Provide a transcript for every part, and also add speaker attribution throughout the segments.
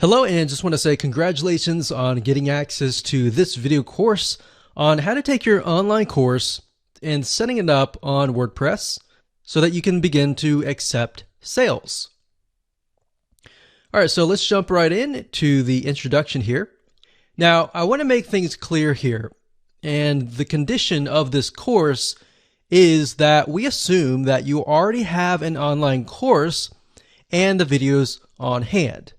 Speaker 1: Hello, and just want to say congratulations on getting access to this video course on how to take your online course and setting it up on WordPress so that you can begin to accept sales. All right, so let's jump right in to the introduction here. Now, I want to make things clear here, and the condition of this course is that we assume that you already have an online course and the videos on hand.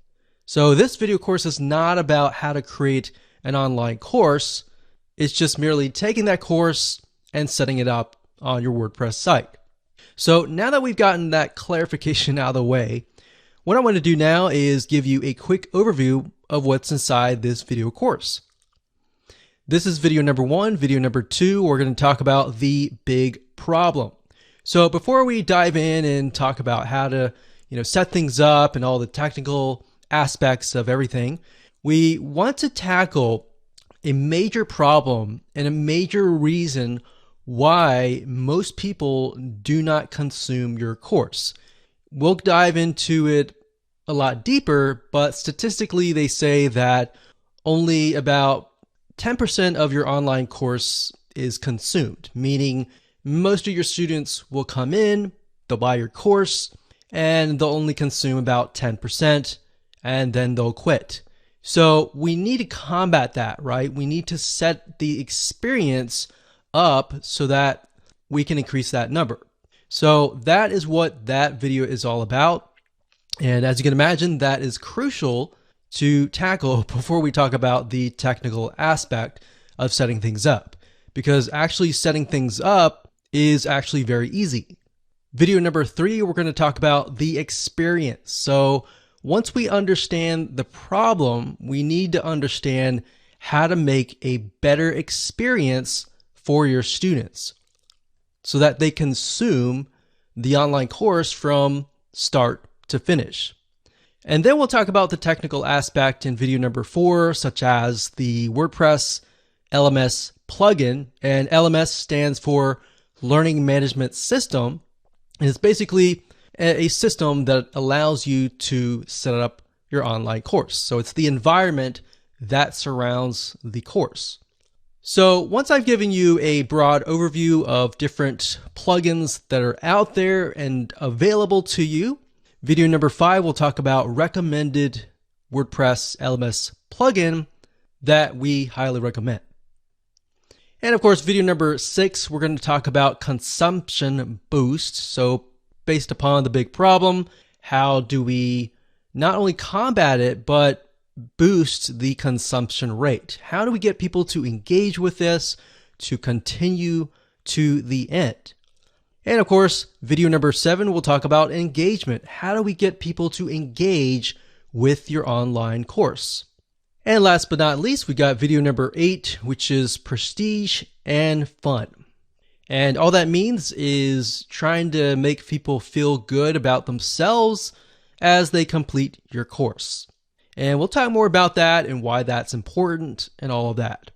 Speaker 1: So this video course is not about how to create an online course. It's just merely taking that course and setting it up on your WordPress site. So now that we've gotten that clarification out of the way, what I want to do now is give you a quick overview of what's inside this video course. This is video number 1. Video number 2, we're going to talk about the big problem. So before we dive in and talk about how to, set things up and all the technical aspects of everything, we want to tackle a major problem and a major reason why most people do not consume your course. We'll dive into it a lot deeper, but statistically they say that only about 10% of your online course is consumed, meaning most of your students will come in, they'll buy your course, and they'll only consume about 10%. And then they'll quit. So we need to combat that, right? We need to set the experience up so that we can increase that number. So that is what that video is all about. And as you can imagine, that is crucial to tackle before we talk about the technical aspect of setting things up, because actually setting things up is actually very easy. Video number 3, we're going to talk about the experience. So once we understand the problem, we need to understand how to make a better experience for your students so that they consume the online course from start to finish. And then we'll talk about the technical aspect in video number 4, such as the WordPress LMS plugin. And LMS stands for Learning Management System. And it's basically a system that allows you to set up your online course. So it's the environment that surrounds the course. So once I've given you a broad overview of different plugins that are out there and available to you, video number 5 will talk about recommended WordPress LMS plugin that we highly recommend. And of course, video number 6, we're going to talk about consumption boost. So based upon the big problem, how do we not only combat it, but boost the consumption rate? How do we get people to engage with this, to continue to the end? And of course, video number 7, we'll talk about engagement. How do we get people to engage with your online course? And last but not least, we got video number 8, which is prestige and fun. And all that means is trying to make people feel good about themselves as they complete your course. And we'll talk more about that and why that's important and all of that.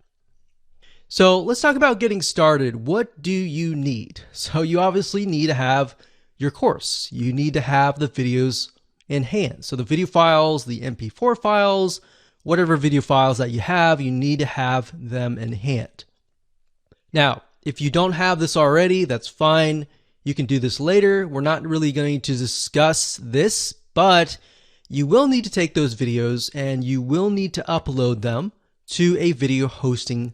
Speaker 1: So let's talk about getting started. What do you need? So you obviously need to have your course. You need to have the videos in hand. So the video files, the MP4 files, whatever video files that you have, you need to have them in hand. Now, if you don't have this already, that's fine. You can do this later. We're not really going to discuss this, but you will need to take those videos and you will need to upload them to a video hosting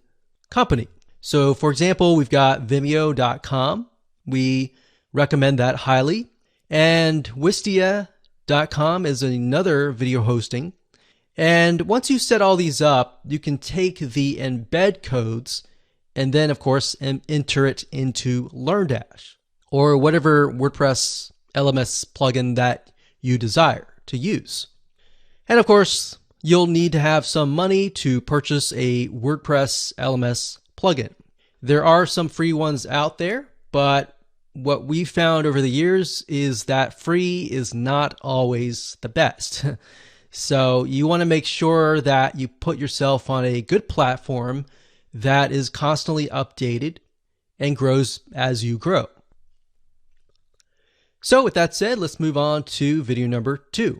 Speaker 1: company. So for example, we've got Vimeo.com. We recommend that highly. And Wistia.com is another video hosting. And once you set all these up, you can take the embed codes and then, of course, enter it into LearnDash or whatever WordPress LMS plugin that you desire to use. And of course, you'll need to have some money to purchase a WordPress LMS plugin. There are some free ones out there, but what we found over the years is that free is not always the best. So you want to make sure that you put yourself on a good platform that is constantly updated and grows as you grow. So with that said, let's move on to video number 2.